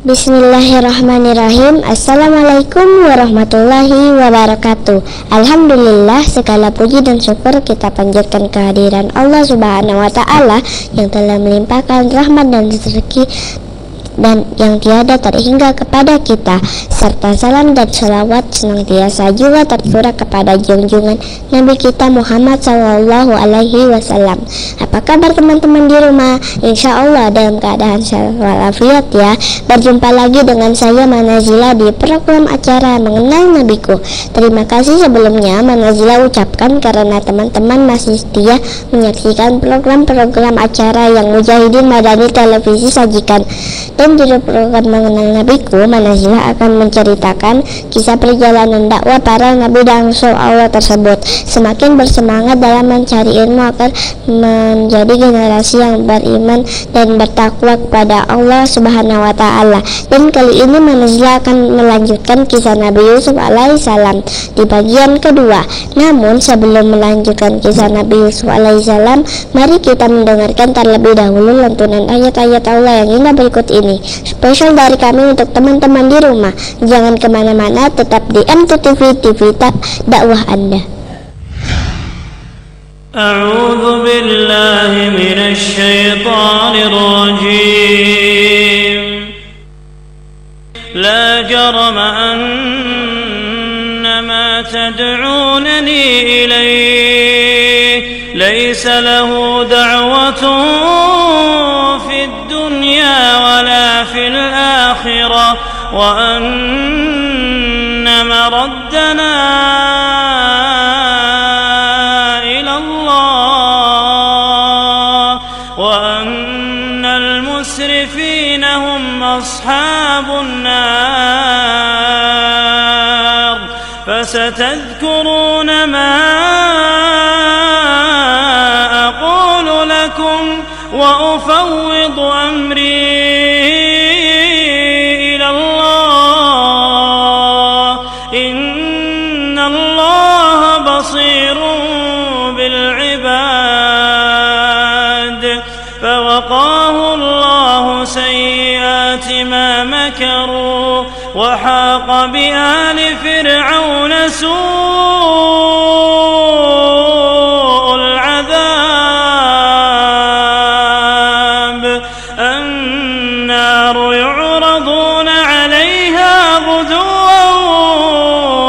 Bismillahirrahmanirrahim. Assalamualaikum warahmatullahi wabarakatuh. Alhamdulillah, segala puji dan syukur kita panjatkan kehadiran Allah Subhanahu wa Ta'ala yang telah melimpahkan rahmat dan rezeki dan yang tiada terhingga kepada kita, serta salam dan shalawat senantiasa juga tercurah kepada junjungan Nabi kita Muhammad Sallallahu Alaihi Wasallam. Apa kabar teman-teman di rumah? Insya Allah dalam keadaan sehat walafiat ya. Berjumpa lagi dengan saya Manazila di program acara Mengenal Nabiku. Terima kasih sebelumnya Manazila ucapkan karena teman-teman masih setia menyaksikan program-program acara yang Mujahidin Madani Televisi sajikan. Dan di program Mengenal Nabiku, Manazila akan menceritakan kisah perjalanan dakwah para nabi dan rasul Allah tersebut. Semakin bersemangat dalam mencari ilmu agar menjadi generasi yang beriman dan bertakwa kepada Allah Subhanahu wa Ta'ala. Dan kali ini Manazila akan melanjutkan kisah Nabi Yusuf alaihissalam di bagian kedua. Namun sebelum melanjutkan kisah Nabi Yusuf alaihissalam, mari kita mendengarkan terlebih dahulu lantunan ayat-ayat Allah yang indah berikut ini, spesial dari kami untuk teman-teman di rumah. Jangan kemana-mana, tetap di M2TV TV dakwah Anda. A'udzu billahi minasy syaithanir rajim. La jarama annama tad'unani ilayhi laysa lahu da'watun fid dunya wala fil akhirah wa anna maraddana ila Allah wa anna al-musrifina hum ashabun nar fasatadhkuruna ma aqulu lakum wa ufawwidu amri ila Allah inna Allah basirun bil ibad. Fawaqahu Allah sayyiati ma makaru wa haqa bi ali fir'auna su'ul adhab. An-nar yu'raduna 'alayha ghuduwan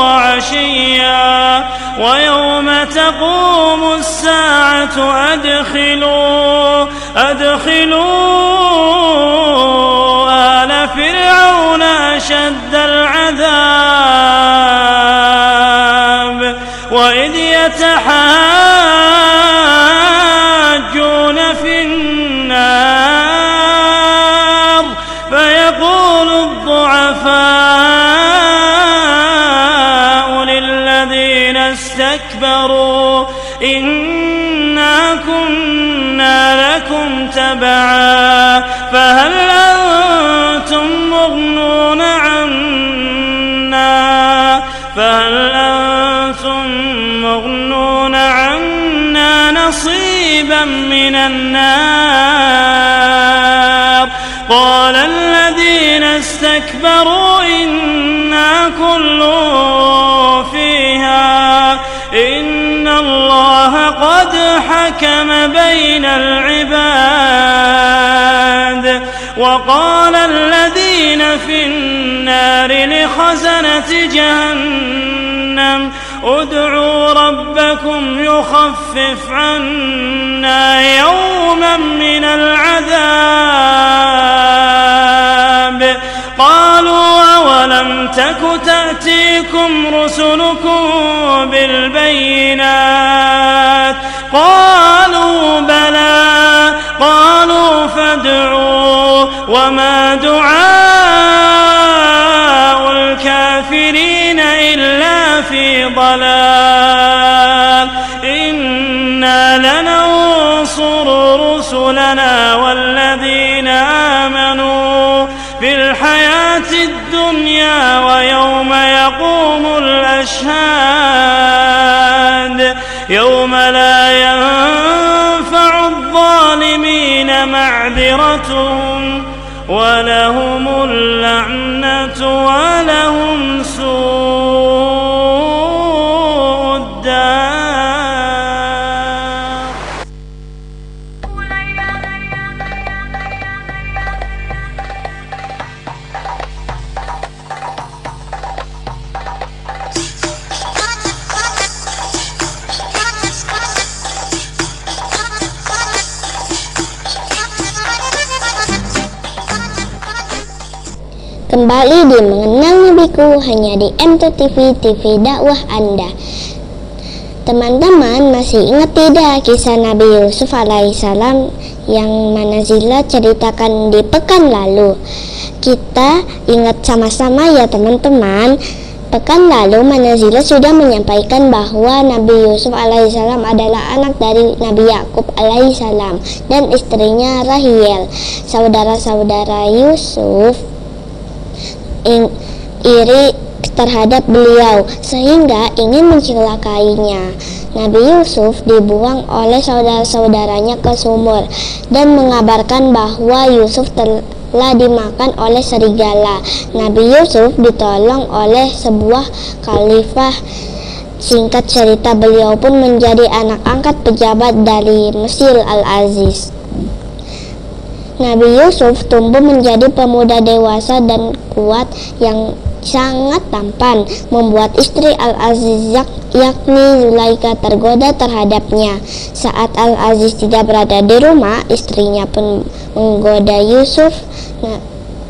wa 'ashiyyan wa yawma taqumu as-sa'atu adkhilu ala fir'auna ashadda al-'adhab wa idh yatahajjuna fin-nar fayaqulu ad-du'afa'u lilladhina istakbaru inna kunna lakum tab'a fahal antum مغنون عنا نصيبا من النار قال الذين استكبروا إنا كل فيها إن الله قد حكم بين العباد. وقال الذين في النار لخزنة جهنم ادعوا ربكم يخفف عنا يوما من العذاب قالوا أولم تك تأتيكم رسلكم بالبينات قالوا بلى قالوا فادعوا وما دعاء الكافرين إلا في ضلال إنا لننصر رسلنا والذين آمنوا في الحياة الدنيا ويوم يقوم الأشهاد يوم لا ينفع الظالمين معذرتهم ولهم اللعنة ولهم سوء الدار. Kembali di Mengenal Nabiku hanya di M2TV, TV dakwah Anda. Teman-teman masih ingat tidak kisah Nabi Yusuf alaihissalam yang mana Zila ceritakan di pekan lalu? Kita ingat sama-sama ya teman-teman. Pekan lalu Manazila sudah menyampaikan bahwa Nabi Yusuf alaihissalam adalah anak dari Nabi Yakub alaihissalam dan istrinya Rahiel. Saudara-saudara Yusuf iri terhadap beliau sehingga ingin mencelakainya. Nabi Yusuf dibuang oleh saudara-saudaranya ke sumur dan mengabarkan bahwa Yusuf telah dimakan oleh serigala. Nabi Yusuf ditolong oleh sebuah khalifah. Singkat cerita, beliau pun menjadi anak angkat pejabat dari Mesir Al-Aziz. Nabi Yusuf tumbuh menjadi pemuda dewasa dan kuat yang sangat tampan, membuat istri Al-Aziz yakni Zulaikha tergoda terhadapnya. Saat Al-Aziz tidak berada di rumah, istrinya pun menggoda Yusuf.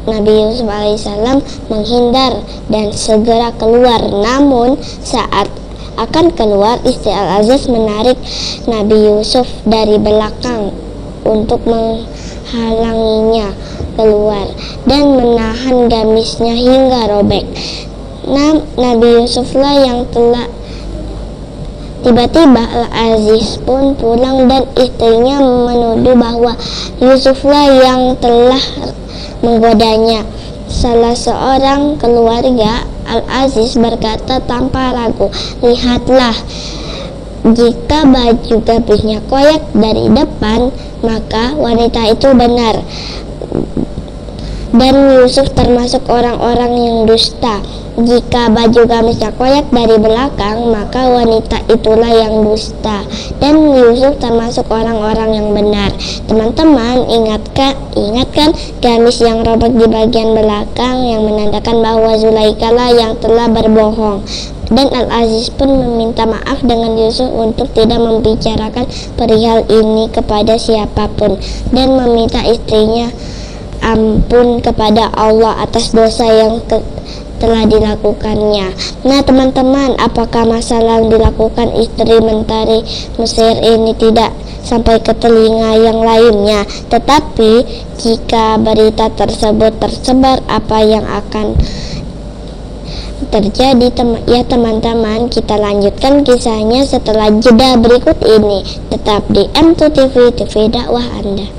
Nabi Yusuf alaihissalam menghindar dan segera keluar. Namun saat akan keluar, istri Al-Aziz menarik Nabi Yusuf dari belakang untuk menghalanginya keluar dan menahan gamisnya hingga robek. Nabi Yusuflah yang telah tiba-tiba Al-Aziz pun pulang dan istrinya menuduh bahwa Yusuflah yang telah menggodanya. Salah seorang keluarga Al-Aziz berkata tanpa ragu, "Lihatlah, jika baju gabisnya koyak dari depan, maka wanita itu benar, dan Yusuf termasuk orang-orang yang dusta. Jika baju gamisnya koyak dari belakang, maka wanita itulah yang dusta, dan Yusuf termasuk orang-orang yang benar." Teman-teman, ingatkan gamis yang robek di bagian belakang yang menandakan bahwa Zulaikha lah yang telah berbohong. Dan Al-Aziz pun meminta maaf dengan Yusuf untuk tidak membicarakan perihal ini kepada siapapun dan meminta istrinya ampun kepada Allah atas dosa yang telah dilakukannya. Nah teman-teman, apakah masalah yang dilakukan istri mentari Mesir ini tidak sampai ke telinga yang lainnya? Tetapi jika berita tersebut tersebar, apa yang akan terjadi? Ya teman-teman, kita lanjutkan kisahnya setelah jeda berikut ini. Tetap di M2TV, TV dakwah Anda.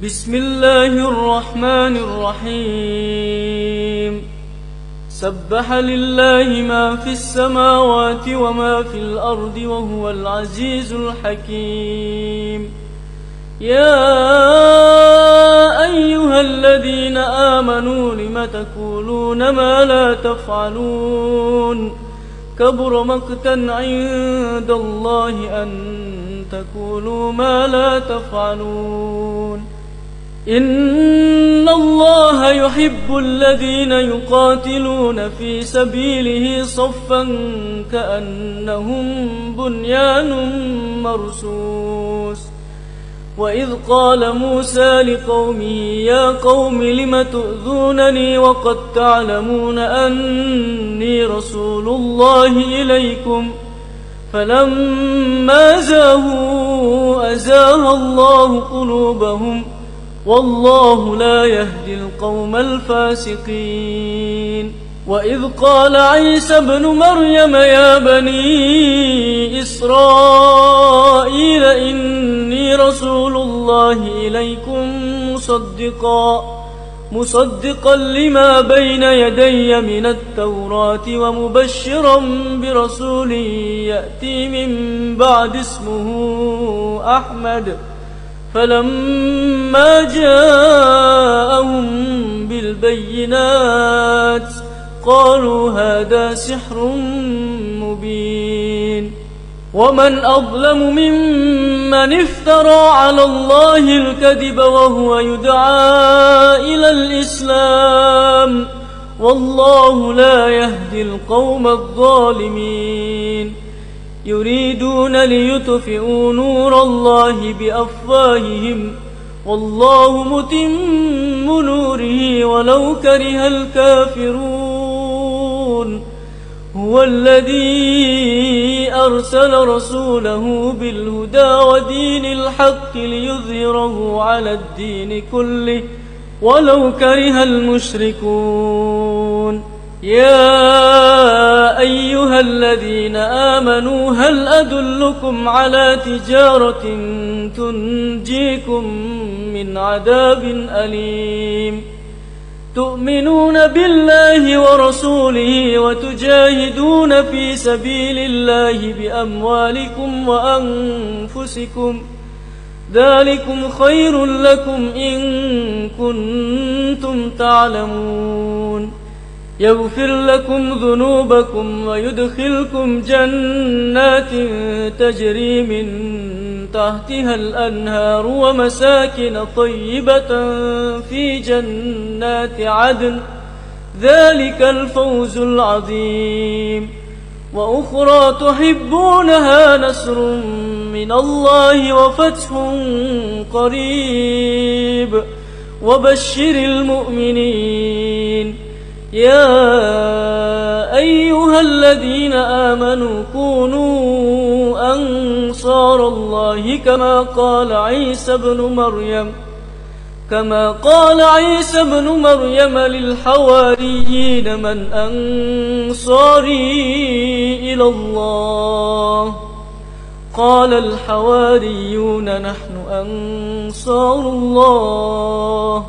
Bismillahirrahmanirrahim. Sabbaha lillahi ma fis samawati wa ma fil ardi wa huwal azizul hakim. Ya ayyuhalladzina amanu lima taquluna ma la taf'alun. Kabura maqtan 'indallahi an taqulu ma la taf'alun. Innallaha yuhibbul ladzina yuqatiluna fi sabilihi saffan ka'annahum bunyanun marsus. وإذ قال موسى لقومه يا قوم لم تؤذونني وقد تعلمون أني رسول الله إليكم فلما زاغوا أزاغ الله قلوبهم والله لا يهدي القوم الفاسقين. وإذ قال عيسى ابن مريم يا بني إسرائيل إني رسول الله إليكم مصدقا لما بين يدي من التوراة ومبشرا برسول يأتي من بعد اسمه أحمد فلما جاءهم بالبينات قالوا هذا سحر مبين ومن أظلم ممن افترى على الله الكذب وهو يدعى إلى الإسلام والله لا يهدي القوم الظالمين يريدون ليطفئوا نور الله بأفواههم والله متم نوره ولو كره الكافرون هو الذي أرسل رسوله بالهدى ودين الحق ليظهره على الدين كله ولو كره المشركون يا أيها الذين آمنوا هل أدلكم على تجارة تنجيكم من عذاب أليم تؤمنون بالله ورسوله وتجاهدون في سبيل الله بأموالكم وأنفسكم ذلكم خير لكم إن كنتم تعلمون يغفر لكم ذنوبكم ويدخلكم جنات تجري من تحتها الأنهار ومساكن طيبة في جنات عدن ذلك الفوز العظيم وأخرى تحبونها نصر من الله وفتح قريب وبشر المؤمنين يا أيها الذين آمنوا كونوا أنصار الله كما قال عيسى بن مريم للحواريين من أنصاري إلى الله قال الحواريون نحن أنصار الله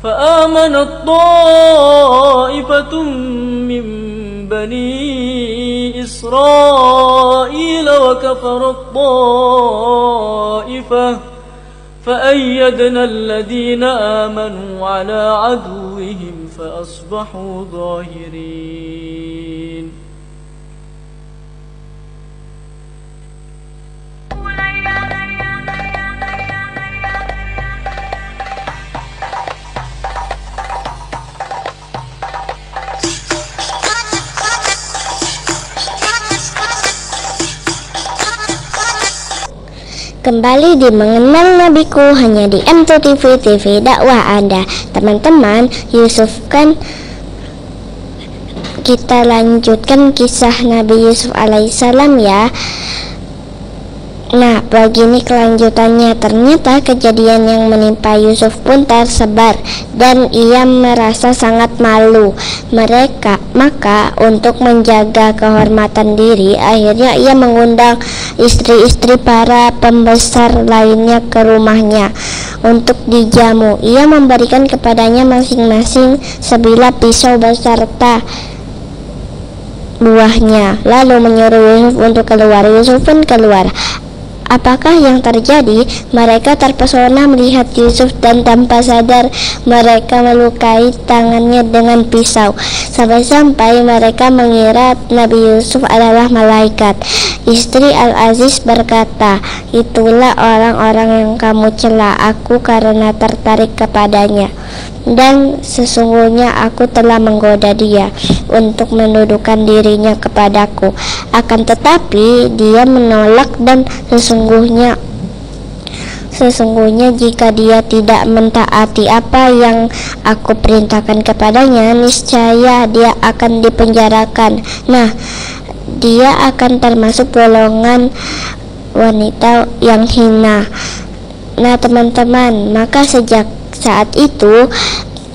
فآمنت طائفة من بني إسرائيل وكفرت طائفة فأيدنا الذين آمنوا على عدوهم فأصبحوا ظاهرين. Kembali di Mengenal Nabiku hanya di M2TV TV dakwah Anda. Teman-teman, Yusuf kan kita lanjutkan kisah Nabi Yusuf alaihissalam ya. Nah, begini kelanjutannya. Ternyata kejadian yang menimpa Yusuf pun tersebar dan ia merasa sangat malu. Maka untuk menjaga kehormatan diri, akhirnya ia mengundang istri-istri para pembesar lainnya ke rumahnya untuk dijamu. Ia memberikan kepadanya masing-masing sebilah pisau beserta buahnya, lalu menyuruh Yusuf untuk keluar. Yusuf pun keluar. Apakah yang terjadi? Mereka terpesona melihat Yusuf dan tanpa sadar mereka melukai tangannya dengan pisau, sampai-sampai mereka mengira Nabi Yusuf adalah malaikat. Istri Al-Aziz berkata, "Itulah orang-orang yang kamu cela aku karena tertarik kepadanya. Dan sesungguhnya aku telah menggoda dia untuk menundukkan dirinya kepadaku. Akan tetapi dia menolak dan sesungguhnya jika dia tidak mentaati apa yang aku perintahkan kepadanya, niscaya dia akan dipenjarakan. Nah, dia akan termasuk golongan wanita yang hina." Nah teman-teman, maka sejak saat itu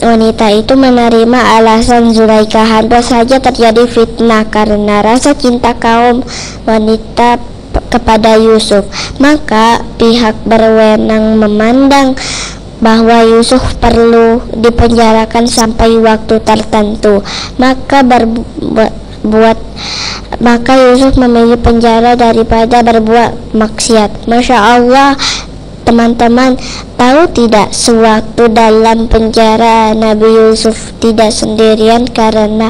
wanita itu menerima alasan Zulaikha. Hampir saja terjadi fitnah karena rasa cinta kaum wanita kepada Yusuf. Maka pihak berwenang memandang bahwa Yusuf perlu dipenjarakan sampai waktu tertentu. Maka Yusuf memilih penjara daripada berbuat maksiat. Masya Allah, teman-teman, tahu tidak, sewaktu dalam penjara Nabi Yusuf tidak sendirian karena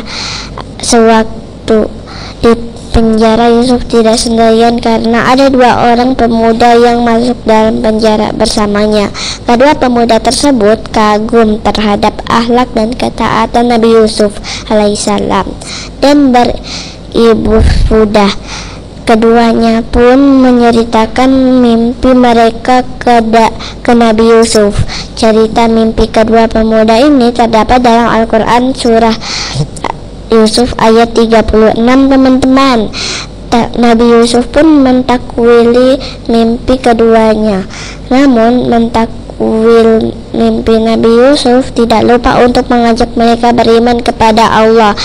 ada dua orang pemuda yang masuk dalam penjara bersamanya. Kedua pemuda tersebut kagum terhadap akhlak dan ketaatan Nabi Yusuf alaihissalam dan beribadah. Keduanya pun menceritakan mimpi mereka ke Nabi Yusuf. Cerita mimpi kedua pemuda ini terdapat dalam Al-Quran surah Yusuf ayat 36, teman-teman. Nabi Yusuf pun mentakwili mimpi keduanya. Namun mentakwil mimpi Nabi Yusuf tidak lupa untuk mengajak mereka beriman kepada Allah.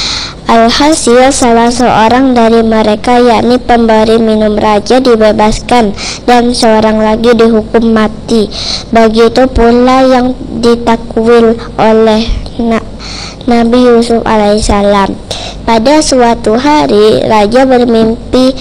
Alhasil salah seorang dari mereka, yakni pemberi minum raja, dibebaskan dan seorang lagi dihukum mati. Begitu pula yang ditakwil oleh Nabi Yusuf alaihissalam. Pada suatu hari raja bermimpi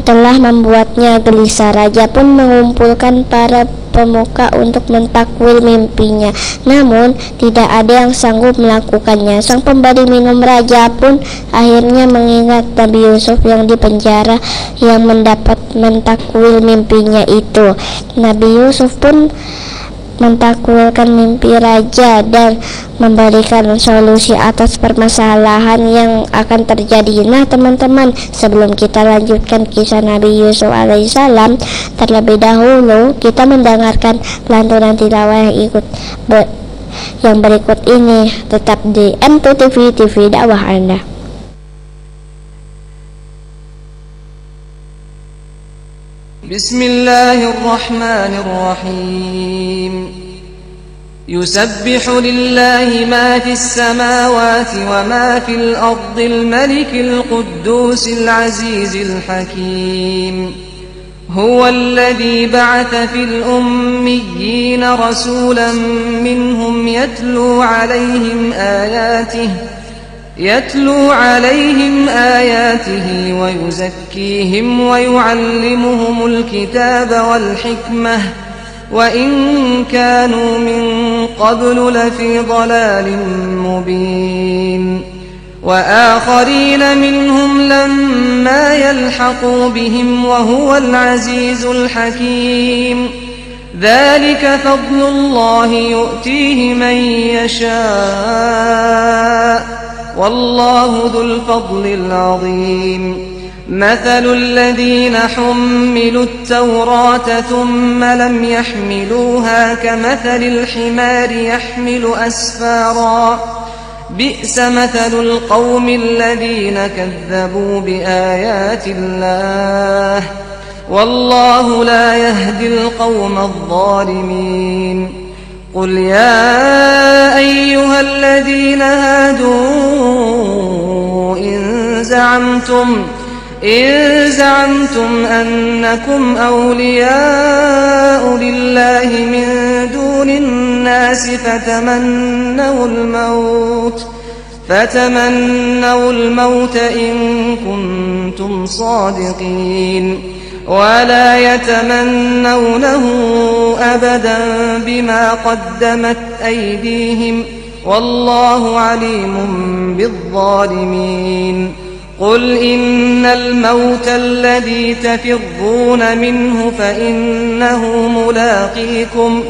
telah membuatnya gelisah. Raja pun mengumpulkan para pemuka untuk mentakwil mimpinya, namun tidak ada yang sanggup melakukannya. Sang pemberi minum raja pun akhirnya mengingat Nabi Yusuf yang dipenjara yang mendapat mentakwil mimpinya itu. Nabi Yusuf pun mentakwilkan mimpi raja dan memberikan solusi atas permasalahan yang akan terjadi. Nah teman-teman, sebelum kita lanjutkan kisah Nabi Yusuf alaihissalam, terlebih dahulu kita mendengarkan lantunan tilawah yang berikut ini. Tetap di M2 TV dakwah Anda. Bismillahirrahmanirrahim. Yusabbihu lillahi ma fis samawati wa ma fil ardil malikil quddusil azizil hakim. Huwa alladhi ba'atha fil ummiyina rasulan minhum yatlu عليهم آياته ويزكيهم ويعلمهم الكتاب والحكمة وإن كانوا من قبل لفي ضلال مبين وآخرين منهم لما يلحقوا بهم وهو العزيز الحكيم ذلك فضل الله يؤتيه من يشاء والله ذو الفضل العظيم مثل الذين حملوا التوراة ثم لم يحملوها كمثل الحمار يحمل أسفارا بئس مثل القوم الذين كذبوا بآيات الله والله لا يهدي القوم الظالمين قل يا أيها الذين هادوا إن زعمتم أنكم أولياء لله من دون الناس فتمنوا الموت إن كنتم صادقين ولا يتمنونه أبدا بما قدمت أيديهم والله عليم بالظالمين قل إن الموت الذي تفرون منه فإنه ملاقيكم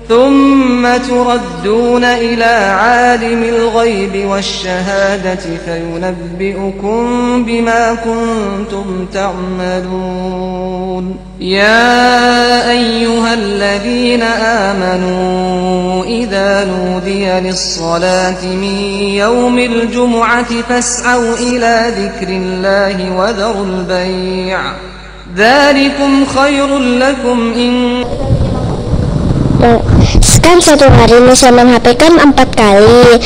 ثم تردون إلى عالم الغيب والشهادة فينبئكم بما كنتم تعملون يا أيها الذين آمنوا إذا نودي للصلاة من يوم الجمعة فاسعوا إلى ذكر الله وذروا البيع ذلكم خير لكم إن Kan satu hari bisa menghapkan 4 kali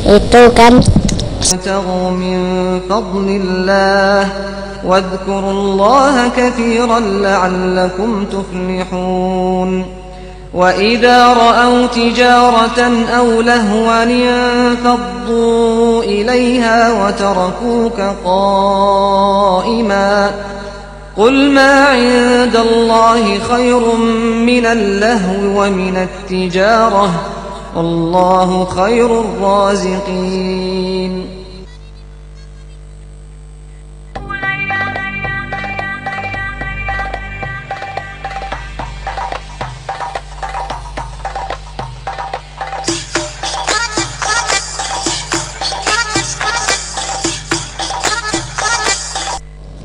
itu kan min fadlillah wadhkurullaha katsiran la'allakum tuflihun. وإذا رأوا تجارة أو لهوا انفضوا إليها وتركوك قائما قل ما عند الله خير من اللهو ومن التجارة والله خير الرازقين.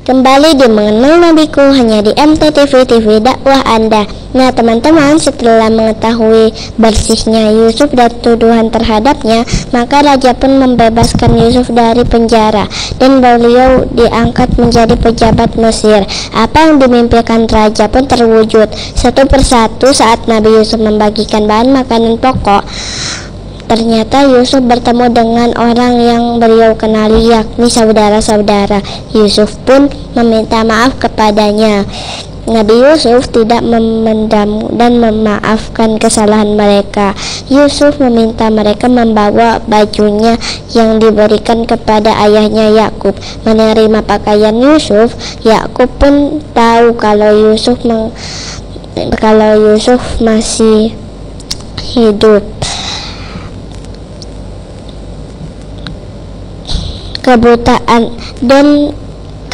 Kembali di Mengenal Nabiku hanya di MTTV TV dakwah Anda. Nah teman-teman, setelah mengetahui bersihnya Yusuf dan tuduhan terhadapnya, maka raja pun membebaskan Yusuf dari penjara dan beliau diangkat menjadi pejabat Mesir. Apa yang dimimpikan raja pun terwujud. Satu persatu saat Nabi Yusuf membagikan bahan makanan pokok, ternyata Yusuf bertemu dengan orang yang beliau kenali, yakni saudara-saudara. Yusuf pun meminta maaf kepadanya. Nabi Yusuf tidak memendam dan memaafkan kesalahan mereka. Yusuf meminta mereka membawa bajunya yang diberikan kepada ayahnya Yakub. Menerima pakaian Yusuf, Yakub pun tahu kalau Yusuf masih hidup.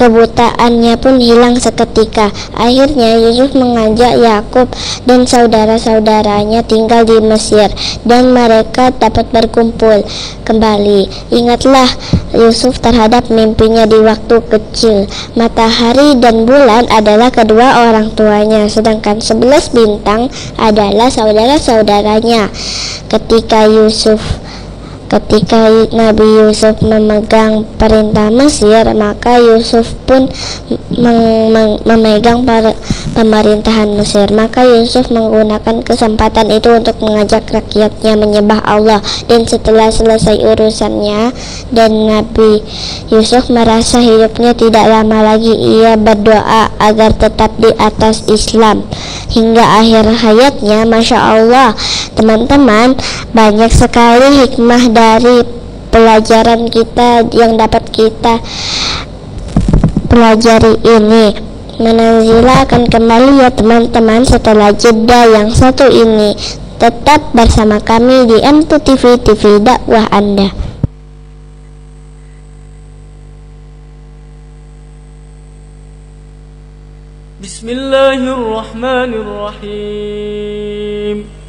Kebutaannya pun hilang seketika. Akhirnya Yusuf mengajak Yakub dan saudara-saudaranya tinggal di Mesir dan mereka dapat berkumpul kembali. Ingatlah Yusuf terhadap mimpinya di waktu kecil. Matahari dan bulan adalah kedua orang tuanya, sedangkan 11 bintang adalah saudara-saudaranya. Ketika Nabi Yusuf memegang perintah Mesir, maka Yusuf pun memegang pemerintahan Mesir. Maka Yusuf menggunakan kesempatan itu untuk mengajak rakyatnya menyembah Allah. Dan setelah selesai urusannya dan Nabi Yusuf merasa hidupnya tidak lama lagi, ia berdoa agar tetap di atas Islam hingga akhir hayatnya. Masya Allah, teman-teman, banyak sekali hikmah dari pelajaran kita yang dapat kita pelajari ini. Menanzila akan kembali ya teman-teman setelah jeda yang satu ini. Tetap bersama kami di MTTV TV dakwah Anda. Bismillahirrahmanirrahim.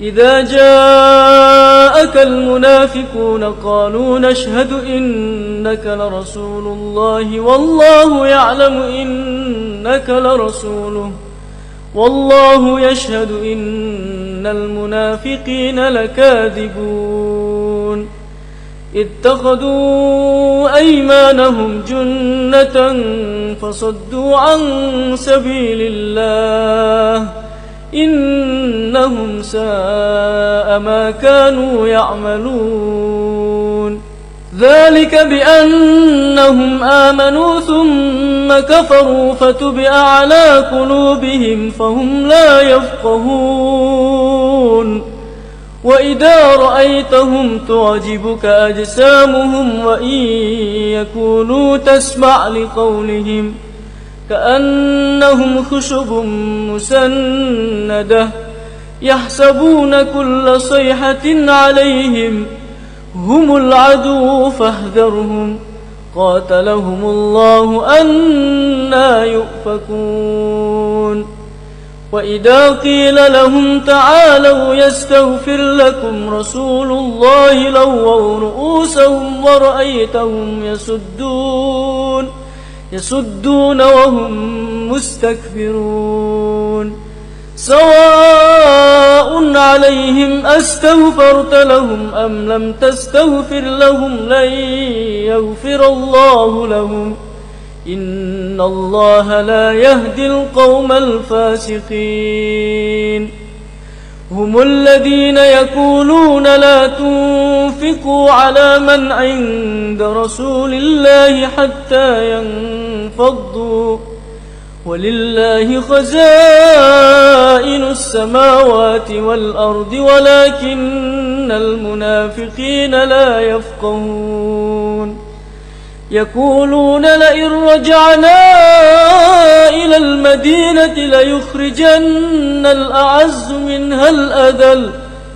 إذا جاءك المنافقون قالوا نشهد إنك لرسول الله والله يعلم إنك لرسوله والله يشهد إن المنافقين لكاذبون اتخذوا أيمانهم جنة فصدوا عن سبيل الله إنهم ساء ما كانوا يعملون ذلك بأنهم آمنوا ثم كفروا فتبع على قلوبهم فهم لا يفقهون وإذا رأيتهم تعجبك أجسامهم وإن يكونوا تسمع لقولهم كأنهم خشب مسندة يحسبون كل صيحة عليهم هم العدو فاحذرهم قاتلهم الله أنى يؤفكون وإذا قيل لهم تعالوا يستغفر لكم رسول الله لووا رؤوسهم ورأيتهم يصدون وهم مستكبرون سواء عليهم أستغفرت لهم أم لم تستغفر لهم لن يغفر الله لهم إن الله لا يهدي القوم الفاسقين هم الذين يقولون لا تنفقوا على من عند رسول الله حتى ينفضوا ولله خزائن السماوات والأرض ولكن المنافقين لا يفقهون يقولون لئن رجعنا إلى المدينة ليخرجن الأعز منها الأذل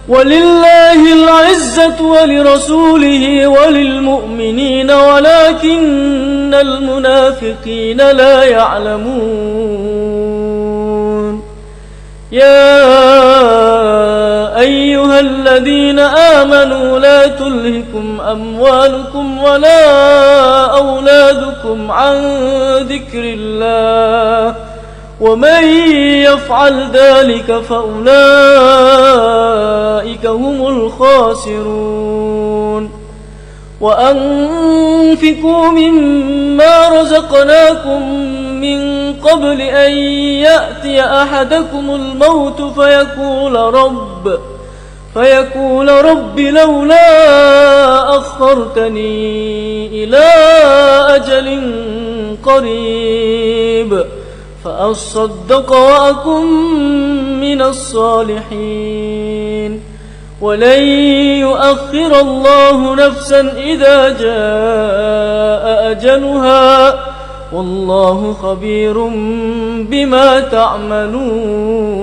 ولله العزة ولرسوله وللمؤمنين ولكن المنافقين لا يعلمون يا أيها الذين آمنوا لا تلهكم أموالكم ولا أولادكم عن ذكر الله ومن يفعل ذلك فأولئك هم الخاسرون وأنفقوا مما رزقناكم من قبل أن يأتي أحدكم الموت فيقول رب لولا أخرتني إلى أجل قريب فأصدق وأكن من الصالحين ولن يؤخر الله نفسا إذا جاء أجلها والله خبير بما تعملون.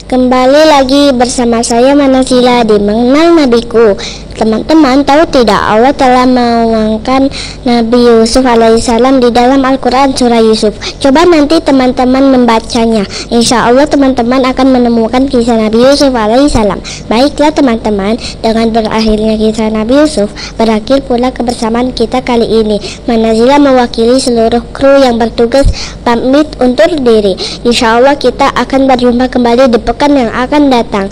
Kembali lagi bersama saya Manasila di Mengenal Nabiku. Teman-teman tahu tidak, Allah telah mengangkat Nabi Yusuf alaihissalam di dalam Al-Quran surah Yusuf. Coba nanti teman-teman membacanya. Insya Allah teman-teman akan menemukan kisah Nabi Yusuf alaihissalam. Baiklah teman-teman, dengan berakhirnya kisah Nabi Yusuf, berakhir pula kebersamaan kita kali ini. Manazila mewakili seluruh kru yang bertugas pamit undur diri. Insya Allah kita akan berjumpa kembali di pekan yang akan datang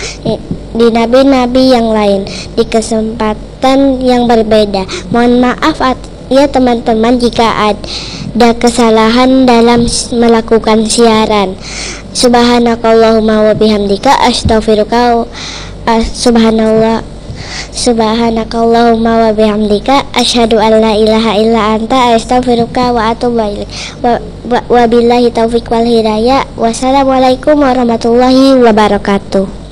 di nabi-nabi yang lain, di kesempatan yang berbeda. Mohon maaf ya teman-teman jika ada kesalahan dalam melakukan siaran. Subhanakallahumma wa bihamdika Subhanakallahumma wa bihamdika asyhadu an la ilaha illa anta astaghfiruka wa atubu ilaik. Wabillahi taufiq wal hidayah. Wassalamualaikum warahmatullahi wabarakatuh.